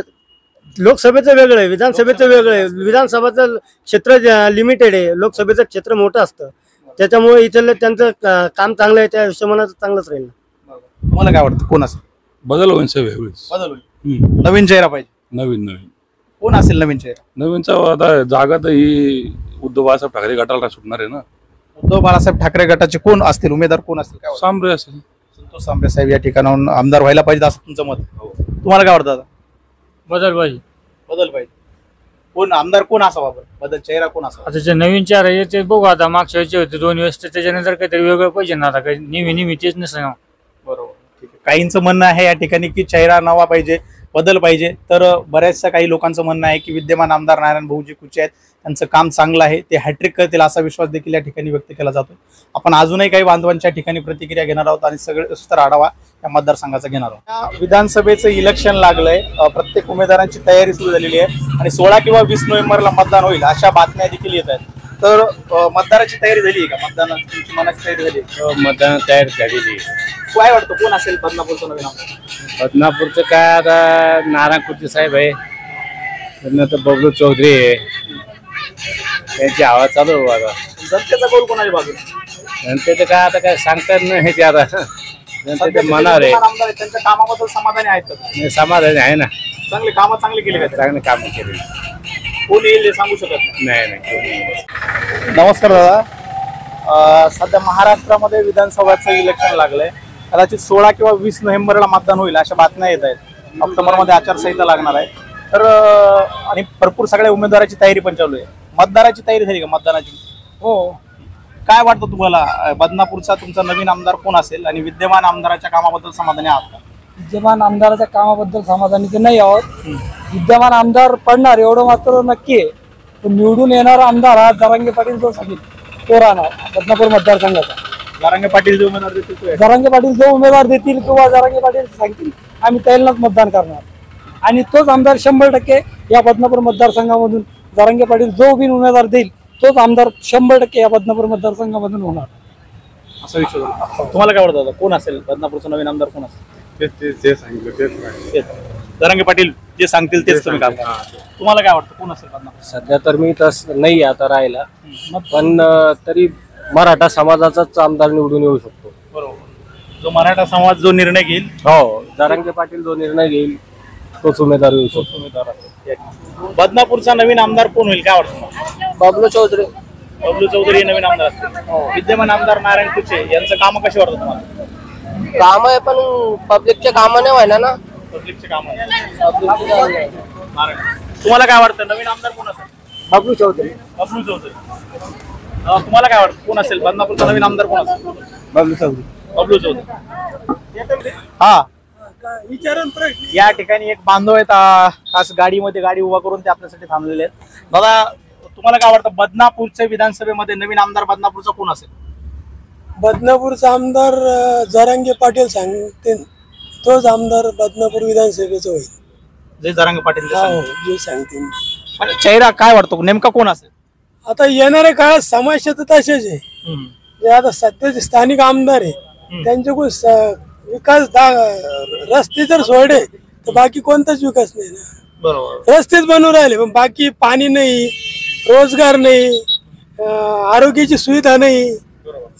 लोकसभेचं वेगळं आहे, विधानसभेचं वेगळं आहे. विधानसभेचं क्षेत्र लिमिटेड आहे, लोकसभेचं क्षेत्र मोठं असतं, त्याच्यामुळे इथलं त्यांचं काम चांगलं आहे, त्या हिशोबाने चांगलंच राहील. तुम्हाला काय वाटतं कोण असेल? बदल होईल साहेब यावेळेस. बदल होईल, नवीन चेहरा पाहिजे. नवीन कोण असेल नवीन चेहरा? नवीनचा आता जागा तर ही उद्धव बाळासाहेब ठाकरे गटाला सुटणार आहे ना. उद्धव बाळासाहेब ठाकरे गटाचे कोण असतील उमेदवार? कोण असतील? काय सांबरे असेल. संतोष सांबरे साहेब या ठिकाणाहून आमदार व्हायला पाहिजे असं तुमचं मत? तुम्हाला काय वाटतं? बदल पाहिजे. बदल पाहिजे. कोण आमदार कोण असावा? बदल चेहरा कोण असावा? आता जे नवीन चेहरा येते बघू. आता मागच्या वेळेचे होते 2 वेळेस, त्याच्यानंतर काहीतरी वेगळं पाहिजे ना. आता काही नेहमी तेच नसतं. बरोबर, ठीक आहे. काहींचं म्हणणं आहे या ठिकाणी की चेहरा नवा पाहिजे, बदल पाहिजे, तर बऱ्याचशा काही लोकांचं म्हणणं आहे की विद्यमान आमदार नारायण भाऊजी कुचे आहेत, त्यांचं काम चांगलं आहे, ते हॅट्रिक करतील असा विश्वास देखील या ठिकाणी व्यक्त केला जातो. आपण अजूनही काही बांधवांच्या ठिकाणी प्रतिक्रिया घेणार आहोत आणि सगळे सविस्तर आढावा या मतदारसंघाचा घेणार आहोत. विधानसभेचं इलेक्शन लागलंय, प्रत्येक उमेदवारांची तयारी सुरू झालेली आहे आणि 16 किंवा 20 नोव्हेंबरला मतदान होईल अशा बातम्या देखील येत आहेत. तर मतदाराची तयारी झाली आहे का? तुमची मनाची तयारी झाली? मतदान तयार झालेली. काय वाटतं कोण असेल बदनापूरचं नवीन आमदार? बदनापूरचं काय आता नारायण कुचे साहेब आहे, तर बबलू चौधरी आहे, त्यांची हवा चालू आहे. आता जनतेचा कौल कोणाच्या बाजूला? जनतेचं काय आता काय सांगतात नाही ते. आता जनतेचं मनावर आहे. त्यांच्या कामाबद्दल समाधानी आहेत का? समाधानी आहे ना. चांगली कामं चांगली केली का? चांगली कामं केली. कोण येईल हे सांगू शकत नाही. नमस्कार दादा. सध्या महाराष्ट्रामध्ये विधानसभेचं इलेक्शन लागलंय. कदाचित 16 किंवा 20 नोव्हेंबरला मतदान होईल अशा बातम्या येत आहेत. ऑक्टोबरमध्ये आचारसंहिता लागणार आहे. तर आणि भरपूर सगळ्या उमेदवाराची तयारी पण चालू आहे. मतदाराची तयारी झाली का? मतदानाची हो. काय वाटतं तुम्हाला बदनापूरचा तुमचा नवीन आमदार कोण असेल आणि विद्यमान आमदाराच्या कामाबद्दल समाधानी आहात का? विद्यमान आमदाराच्या कामाबद्दल समाधानी तर नाही आहोत. विद्यमान आमदार पडणार एवढं मात्र नक्की आहे. पण निवडून येणारा आमदार हा जरांगे पाटील जो सांगेल तो राहणार बदनापूर मतदारसंघाचा. जरांगे पाटील जो उमेदवार देतील जरांगे पाटील जो उमेदवार देतील किंवा जरांगे पाटील सांगतील आम्ही त्यालाच मतदान करणार आणि तोच आमदार 100% या बदनापूर मतदारसंघामधून जरांगे पाटील जो बिन उमेदवार देईल तोच आमदार 100% या बदनापूर मतदारसंघामधून होणार असं विचार. तुम्हाला काय वाटतं कोण असेल बदनापूरचा नवीन आमदार? कोण असेल? ते सांगितलं तेच. जरांगे पाटील जे सांगतील तेच तुम्ही काम करा. तुम्हाला काय वाटतं कोण असेल बदनापूर? सध्या तर मी तसं नाही आता राहिला, पण तरी मराठा समाजाचाच आमदार निवडून येऊ शकतो. बरोबर. जो मराठा समाज जो निर्णय घेईल, हो, जरांगे पाटील जो निर्णय घेईल तोच उमेदवार येऊ शकतो. बदनापूरचा नवीन आमदार कोण होईल काय वाटतं? बबलू चौधरी. बबलू चौधरी नवीन आमदार असतील. विद्यमान आमदार नारायण कुचे यांचं काम कशी वाटतं तुम्हाला? काम आहे पण पब्लिकचे काम नाही व्हायला ना. पब्लिकचे काम तुम्हाला काय वाटतं नवीन आमदार कोण असेल? बबलू चौधरी. बबलू चौधरी. तुम्हाला काय वाटतं कोण असेल बदनापूरचा नवीन आमदार कोण असेल? बबलू चौधरी. बबलू चौधरी. हा या ठिकाणी एक बांधव आहेत खास गाडीमध्ये गाडी उभा करून ते आपल्यासाठी थांबलेले आहेत. दादा तुम्हाला काय वाटतं बदनापूरच्या विधानसभेमध्ये नवीन आमदार बदनापूरचा कोण असेल? बदनापूरचा आमदार जरांगे पाटील सांगते तोच आमदार बदनापूर विधानसभेचा होईल. जे जरांगे पाटील जे सांगते. पण चेहरा काय वाटतो नेमका कोण असेल? आता येणाऱ्या काळात समस्या तर तसेच आहे. जे आता सध्याचे स्थानिक आमदार आहे त्यांच्याकडून विकास रस्ते जर सोडले तर बाकी कोणताच विकास नाही ना. बरोबर. रस्तेच बनवून राहिले पण बाकी पाणी नाही, रोजगार नाही, आरोग्याची सुविधा नाही.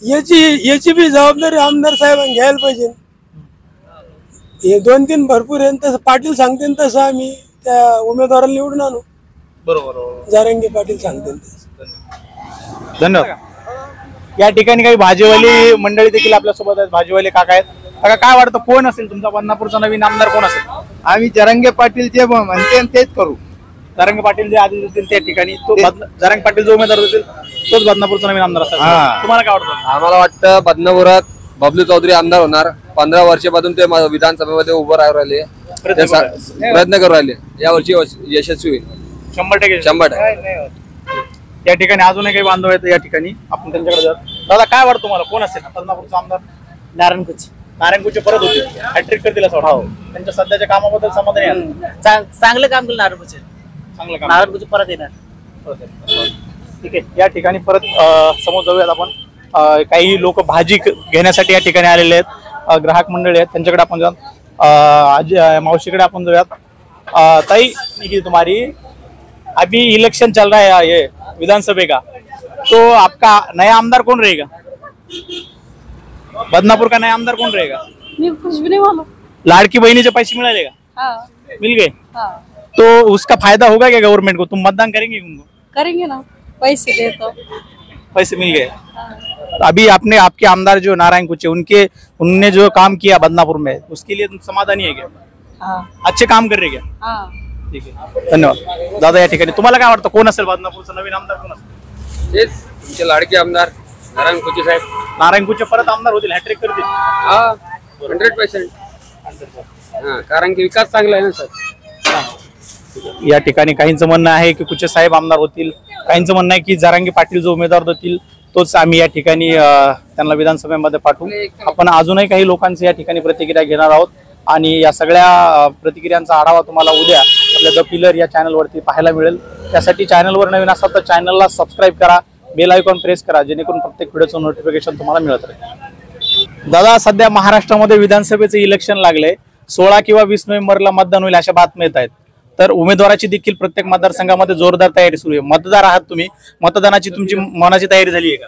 याची बी जबाबदारी आमदार साहेबांनी घ्यायला पाहिजे. हे 2-3 भरपूर आहे तसं पाटील सांगते तसं आम्ही त्या उमेदवाराला निवडून आणू. बरोबर. जारंगे पाटील सांगते. धन्यवाद. या ठिकाणी काही भाजीवाली मंडळी देखील आपल्या सोबत आहेत. भाजीवाले काका आहेत. काका काय वाटतं कोण असेल तुमचा बदनापूरचा नवीन आमदार कोण असेल? आम्ही जरांगे पाटील जे म्हणते तेच करू. जरांगे पाटील जे आधी देतील त्या ठिकाणी तो जरांगे पाटील जो उमेदवार देतील तोच बदनापूरचा नवीन आमदार असेल. तुम्हाला काय वाटतं? आम्हाला वाटतं बदनापुरात बबलू चौधरी आमदार होणार. 15 वर्षापासून ते विधानसभेमध्ये उभं राहू राहिले, प्रयत्न करू राहिले. यावर्षी यशस्वी होईल 100%. या ठिकाणी अजूनही काही बांधव आहेत. या ठिकाणी आपण त्यांच्याकडे जाऊ. दादा काय वाटतं तुम्हाला कोण असेल बदनापूरचा आमदार? नारायण कुचे. नारायण कुचे परत होते हॅट्रिक करतील असं वाटतं. त्यांच्या सध्याच्या कामाबद्दल समाधानी आहे? चांगलं काम केलं नारायण कुचे. चांगलं काम. नारायण कुचे परत येणार. ठीक आहे. या ठिकाणी परत समोर जाऊयात आपण. काही लोक भाजी घेण्यासाठी या ठिकाणी आलेले आहेत. ग्राहक मंडळी आहेत त्यांच्याकडे आपण जाऊन मावशीकडे आपण जाऊयात. ताई तुम्हारी अभी इलेक्शन चल रहा है ये विधानसभा का, तो आपका नया आमदार कौन रहेगा? बदनापुर का नया आमदार कौन रहेगा? कुछ भी नहीं मालूम. लाड़की बहनीचे पैसे मिले का? हाँ. मिल गए. हाँ. तो उसका फायदा होगा क्या गवर्नमेंट को? तुम मतदान करेंगे उनको? करेंगे ना, पैसे दे तो. पैसे मिल गए. अभी आपने आपके आमदार जो नारायण कुचे उनने जो काम किया बदनापुर में उसके लिए तुम समाधानी है क्या? हाँ. अच्छे काम कर रहे क्या? हाँ. ठीक आहे. धन्यवाद. दादा या ठिकाणी तुम्हाला काय वाटतं कोण असेल बदनापूरचा नवीन आमदार कोण असेल? तेच तुमचे लाडके आमदार नारायण कुचे साहेब. नारायण कुचे परत आमदार होतील हॅट्रिक करतील? 100%. कारण की विकास चांगला आहे ना सर. या ठिकाणी काहींचं म्हणणं आहे की कुचे साहेब आमदार होतील, काहींचं म्हणणं आहे की जरांगे पाटील जो उमेदवार देतील तोच आम्ही या ठिकाणी त्यांना विधानसभेमध्ये पाठवू. आपण अजूनही काही लोकांची या ठिकाणी प्रतिक्रिया घेणार आहोत आणि या सगळ्या प्रतिक्रियांचा आढावा तुम्हाला उद्या आपल्या द पिलर या चॅनलवरती पाहायला मिळेल. त्यासाठी चॅनलवर नवीन असाल तर चॅनलला सबस्क्राईब करा, बेल आयकॉन प्रेस करा जेणेकरून प्रत्येक व्हिडिओचं नोटिफिकेशन तुम्हाला मिळत राहील. दादा सध्या महाराष्ट्रामध्ये विधानसभेचे इलेक्शन लागले. 16 किंवा 20 नोव्हेंबरला मतदान होईल अशा बातम्या येत आहेत. तर उमेदवाराची देखील प्रत्येक मतदारसंघामध्ये जोरदार तयारी सुरू आहे. मतदार आहात तुम्ही, मतदानाची तुमची मनाची तयारी झाली आहे का?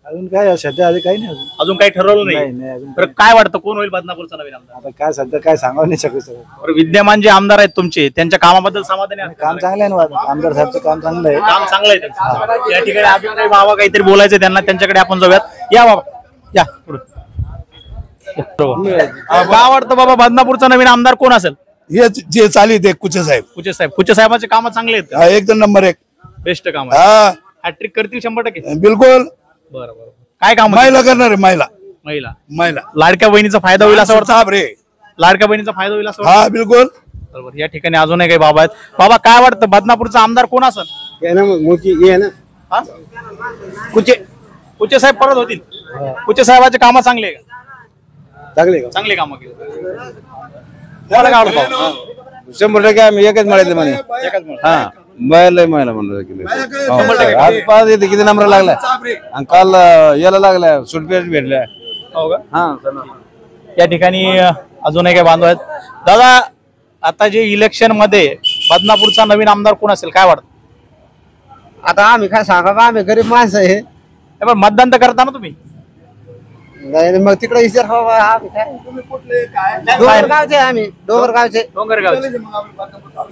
अजून काय सध्या आधी काही नाही. अजून काही ठरवलं नाही. तर काय वाटतं कोण होईल बदनापूरचा नवीन आमदार? आता काय सध्या काय सांगावं नाही शकत सगळं. विद्यमान जे आमदार आहेत तुमचे त्यांच्या कामाबद्दल समाधानी आहात? काम चांगलं आहे ना, आमदार साहेबचं काम चांगलं आहे. काम चांगलं आहे त्यांचं. या ठिकाणी अजून काही बाबा काहीतरी बोलायचं त्यांना, त्यांच्याकडे आपण जाऊयात. या बाबा या पुढे. काय वाटतं बाबा बदनापूरचा नवीन आमदार कोण असेल? हे जे चालित आहे कुचे साहेब. कुचे साहेबांचे काम चांगले आहेत. एकदम नंबर 1 बेस्ट काम आहे. हॅट्रिक करतील 100%. बिलकुल. बरोबर. काय काम? महिला करणार आहे. महिला लाडक्या बहिणीचा फायदा होईल असं वाटतं? लाडक्या बहिणीचा फायदा होईल असं वाटतं? बिलकुल. बरोबर. या ठिकाणी अजूनही काही बाबा आहेत. बाबा काय वाटतं बदनापूरचा आमदार कोण असेल? कुचे साहेब परत होतील. कुचे साहेबांचे काम चांगले आहे का? चांगले काम केले. मला काय वाटतं? 100% आम्ही एकच मिळाले म्हणे. हा महिला म्हणलं किती नंबर लागला आणि काल याला लागला सुटपेट भेटल्या. या ठिकाणी अजूनही काही बांधव आहेत. दादा आता जे इलेक्शन मध्ये बदनापूरचा नवीन आमदार कोण असेल काय वाटतं? आता आम्ही काय सांगा, आम्ही गरीब माणसं आहे. पण मतदान तर करता ना तुम्ही? नाही मग तिकडे विचार डोंगरगावचे आम्ही डोंगरगावचे.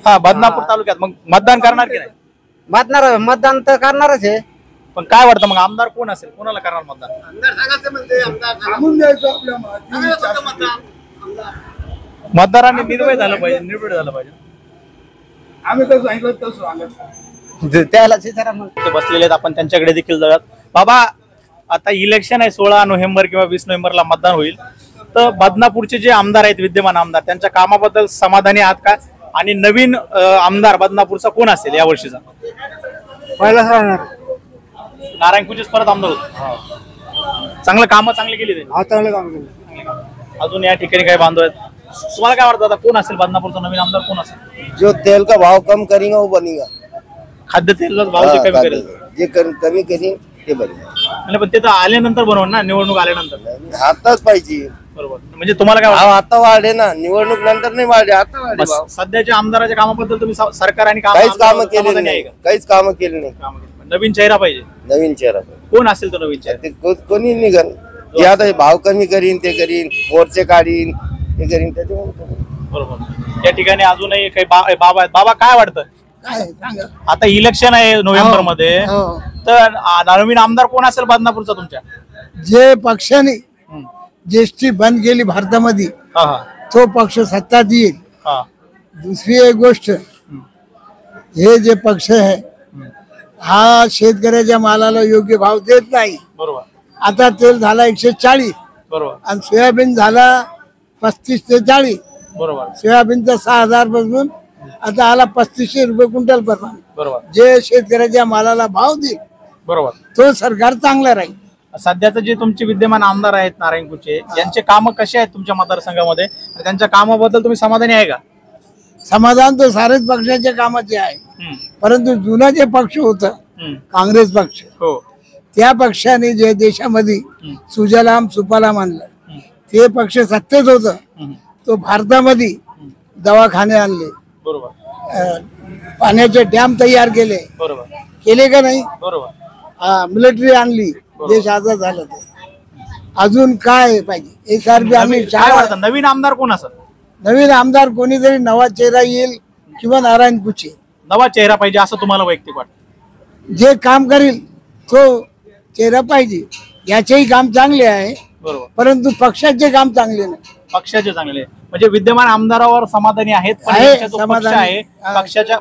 हा बदनापूर तालुक्यात. मग मतदान करणार की नाही? मतदान तर करणारच आहे. पण काय वाटतं मग आमदार कोण असेल? कोणाला करणार मतदान? मतदारांनी निर्भय झालं पाहिजे, निर्भीड झालं पाहिजे. आम्ही तर सांगितलं तसं सांगत त्याला ते बसलेले आहेत, आपण त्यांच्याकडे देखील जाऊयात. बाबा, आता इलेक्शन आहे 16 नोव्हेंबर किंवा 20 नोव्हेंबरला मतदान होईल, तर बदनापूरचे जे आमदार आहेत, विद्यमान आमदार, त्यांच्या कामाबद्दल समाधानी आहात का? आणि नवीन आमदार बदनापूरचा कोण असेल या वर्षीचा? नारायण कुचेच परत आमदार होते. चांगलं कामं चांगली केली त्यांनी. चांगलं काम केलं. अजून या ठिकाणी काही बांधव आहेत, तुम्हाला काय वाटतं आता कोण असेल बदनापूरचा नवीन आमदार कोण असेल? जो तेल का भाव कम करेगा वो बनेगा. खाद्य तेलाचा भाव जे कमी करेल, जे कमी करेल ते बनेगा. पण ते तर आल्यानंतर बनवून ना, निवडणूक आल्यानंतर. आताच पाहिजे. बरोबर. म्हणजे तुम्हाला काय भाव आता वाढले ना, निवडणूक नंतर नाही वाढले, आता वाढले भाव. सध्याच्या आमदाराच्या कामाबद्दल तुम्ही सरकार आणि काहीच काम केले नाही, काहीच काम केले नाही. नवीन चेहरा पाहिजे. नवीन चेहरा कोण असेल तो नवीन चेहरा? कोणी निघाल जे आता भाव कमी करीन ते करीन, मोर्चे काढीन ते करीन, त्याच्यामुळे. बरोबर. या ठिकाणी अजूनही काही बाबा आहेत. बाबा, काय वाटतं आता इलेक्शन आहे नोव्हेंबर मध्ये, तर नवीन आमदार कोण असेल बदनापूरचा तुमच्या? जे पक्षाने जीएसटी बंद केली भारतामध्ये तो पक्ष सत्तात येईल. दुसरी एक गोष्ट, हे जे पक्ष आहे हा शेतकऱ्याच्या मालाला योग्य भाव देत नाही. बरोबर. आता तेल झाला 140, बरोबर, आणि सोयाबीन झाला 35 ते 40. बरोबर. सोयाबीनचा 6000 पासून आता आला 3500 रुपये क्विंटल प्रमाणे. बरोबर. जे शेतकऱ्याच्या मालाला भाव देईल बरोबर तो सरकार चांगला राहील. सध्याचे जे तुमचे विद्यमान आमदार आहेत नारायण कुचे, यांचे काम कसे आहेत तुमच्या मतदारसंघामध्ये? त्यांच्या कामाबद्दल तुम्ही समाधानी आहे का? समाधान तो सारेच पक्षाच्या कामाचे आहे, परंतु जुना जे पक्ष होता काँग्रेस पक्ष, त्या पक्षाने जे देशामध्ये सुजलाम सुफलाम आणलं, ते पक्ष सत्तेत होत, तो भारतामध्ये दवाखाने आणले, पाण्याचे डॅम तयार केले, केले का नाही? मिलिटरी आणली, देश आजाद झाला. अजून काय पाहिजे? SRP आम्ही नवीन आमदार कोण असं? नवीन आमदार कोणीतरी नवा चेहरा येईल किंवा नारायण कुचे. नवा चेहरा पाहिजे असं तुम्हाला वैयक्तिक वाटतं? जे काम करेल तो चेहरा पाहिजे. याचेही काम चांगले आहे, परंतु पक्षाचे काम चांगले नाही. पक्षाचे चांगले म्हणजे विद्यमान आमदारावर समाधानी आहेत,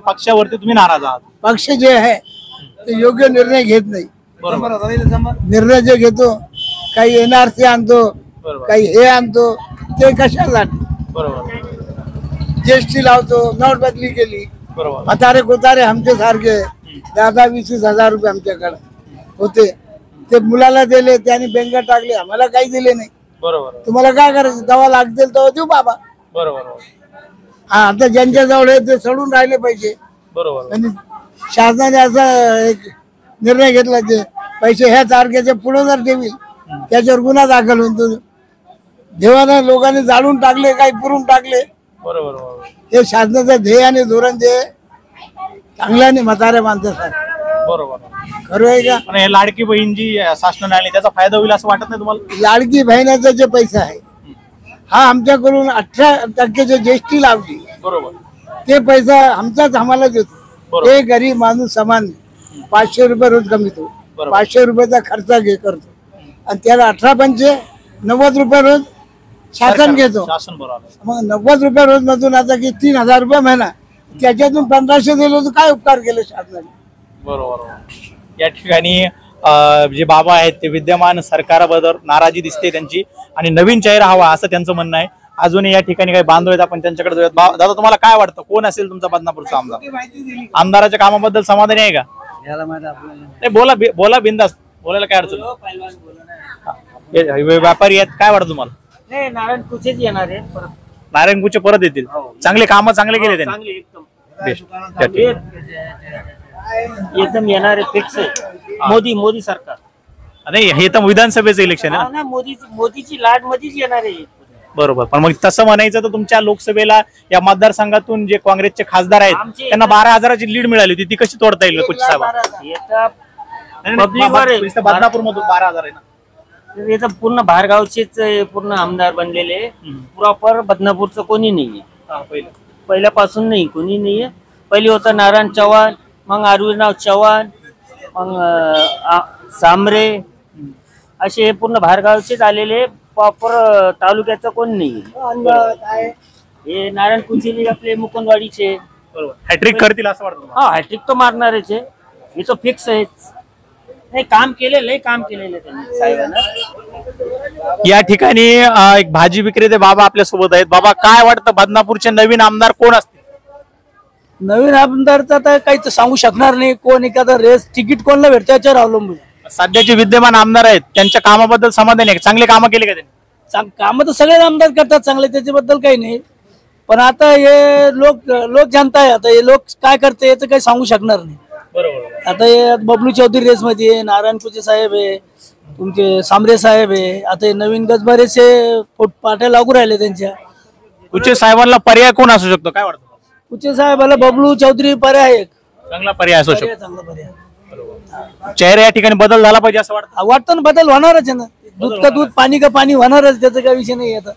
पक्षावरती तुम्ही नाराज आहात. पक्ष जे आहे ते योग्य निर्णय घेत नाही. निर्णय जे घेतो, काही NRC आणतो, काही हे आणतो, ते कशासाठी? जीएसटी लावतो, नोटबंदी केली, म्हातारे कोतारे आमचे सारखे 10-20 हजार रुपये आमच्याकडे होते, ते मुलाला दिले, त्याने बँकेत टाकले, आम्हाला काही दिले नाही. तुम्हाला काय करायचं? दवा लागतील तेव्हा देऊ बाबा. हा, आता ज्यांच्या जवळ आहे ते सोडून राहिले पाहिजे. आणि शासनाने असा एक निर्णय घेतला, ते पैसे ह्या तारखेच्या पुढे जर ठेवील त्याच्यावर गुन्हा दाखल होईल. देवानं लोकांनी जाळून टाकले, काही पुरून टाकले. हे शासनाचं ध्येय आणि धोरण जे चांगल्या नाही म्हाताऱ्या माणसासाठी. खरं आहे का? आणि लाडकी बहीण जी शासनाने आली त्याचा फायदा होईल असं वाटत नाही तुम्हाला? लाडकी बहिणाचा जे पैसा आहे हा आमच्याकडून 18% जीएसटी लावली, ते पैसा आमचाच आम्हाला देतो. ते गरीब माणूस समान 500 रुपये रोज कमीतो, 500 रुपयाचा खर्च करतो, आणि त्याला 18-5 90 रुपये रोज शासन घेतो. मग 90 रुपये रोज मधून आता की 3000 रुपये महिना, त्याच्यातून 1500 दिले तर काय उपकार केले शासनाने? बरोबर. या ठिकाणी जे बाबा आहेत ते विद्यमान सरकारबद्दल नाराजी दिसते त्यांची, आणि नवीन चेहरा हवा असं त्यांचं म्हणणं आहे. अजूनही या ठिकाणी काही बांधव आहेत, आपण त्यांच्याकडे जाऊयात. दादा, तुम्हाला काय वाटतं कोण असेल तुमचा बदनापूरचा आमदार? आमदाराच्या कामाबद्दल समाधानी आहे का? नाही, बोला बिंदास, बोलायला काय अडचण? व्यापारी आहेत, काय वाटतं तुम्हाला? नाही, नारायण कुचेच येणार आहे परत. नारायण कुचे परत येतील. चांगले कामं चांगले केले त्यांनी, एकदम येणार आहे, फिक्स आहे. मोदी सरकार. नाही, हे तर विधानसभेचं इलेक्शन आहे ना, मोदीची लाट मध्येच येणार आहे. बरोबर. पण मग तसं म्हणायचं तर तुमच्या लोकसभेला या मतदारसंघातून जे काँग्रेसचे खासदार आहेत त्यांना 12,000ची लीड मिळाली होती, ती कशी तोडता येईल कुचे साहेब? बदनापूर मधून 12,000 आहे ना. याचा पूर्ण बाहेरगावचेच पूर्ण आमदार बनलेले, प्रॉपर बदनापूरचं कोणी नाहीये. पहिल्यापासून नाही, कोणी नाहीये. पहिले होतं नारायण चव्हाण, मग आरुणराव चव्हाण, मग सांबरे, असे पूर्ण बाहेरगावचेच आलेले, प्रॉपर तालुक्याचं कोण नाही. हे नारायण कुंचिले आपले मुकुंदवाडीचे. हॅट्रिक करतील असं वाटतं? हा, हॅट्रिक तो मारणारच आहे, मी तो फिक्स आहे. नाही, काम केलेलं आहे, काम केलेलं आहे त्यांनी साहेबांना. या ठिकाणी एक भाजी विक्रेते बाबा आपल्या सोबत आहेत. बाबा, काय वाटतं बदनापूरचे नवीन आमदार कोण असतील? नवीन आमदारचं आता काही सांगू शकणार नाही. कोण एखादा रेस तिकीट कोणाला भेटतं याच्यावर अवलंबून. सध्याचे विद्यमान आमदार आहेत त्यांच्या कामाबद्दल समाधान आहे? चांगले कामं केले का त्यांनी? कामं तर सगळे आमदार करतात चांगले, त्याच्याबद्दल काही नाही. पण आता हे लोक जनता आहे, आता हे लोक काय करते याचं काही सांगू शकणार नाही. आता हे बबलू चौधरी रेस मध्ये आहे, नारायण कुचे साहेब आहे, तुमचे सांबरे साहेब आहे, आता हे नवीन गजबरेचे पाट्या लागू राहिले त्यांच्या. कुचे साहेबांना पर्याय कोण असू शकतो काय वाटतं? कुचे साहेबाला बबलू चौधरी पर्याय एक चांगला पर्याय असू शकतो. चांगला पर्याय. चेहरे या ठिकाणी बदल झाला पाहिजे असं वाटतं? वाटतं ना, बदल होणारच आहे ना. दूध का दूध, पाणी का पाणी होणारच, त्याचा काही विषय नाही आता.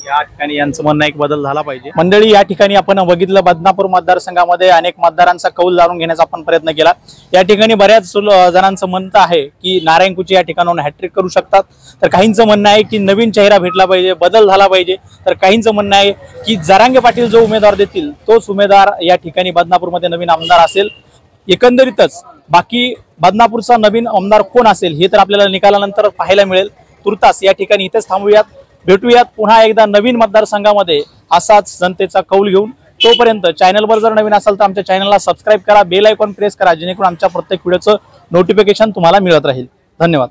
या ठिकाणी यांचं म्हणणं एक बदल झाला पाहिजे. मंडळी, या ठिकाणी आपण बघितलं बदनापूर मतदारसंघामध्ये अनेक मतदारांचा कौल जाणून घेण्याचा आपण प्रयत्न केला. या ठिकाणी बऱ्याच जणांचं म्हणणं आहे की नारायण कुचे या ठिकाणाहून हॅट्रिक करू शकतात, तर काहींचं म्हणणं आहे की नवीन चेहरा भेटला पाहिजे, बदल झाला पाहिजे, तर काहींचं म्हणणं आहे की जरांगे पाटील जो उमेदवार देतील तोच उमेदवार या ठिकाणी बदनापूरमध्ये नवीन आमदार असेल. एकंदरीतच बाकी बदनापूरचा नवीन आमदार कोण असेल हे तर आपल्याला निकालानंतर पाहायला मिळेल. तुर्तास या ठिकाणी इथेच थांबूयात, भेटूयात पुन्हा एकदा नवीन मतदारसंघामध्ये असाच जनतेचा कौल घेऊन. तोपर्यंत चॅनलवर जर नवीन असाल तर आमच्या चॅनलला सबस्क्राईब करा, बेल आयकॉन प्रेस करा, जेणेकरून आमच्या प्रत्येक व्हिडिओचं नोटिफिकेशन तुम्हाला मिळत राहील. धन्यवाद.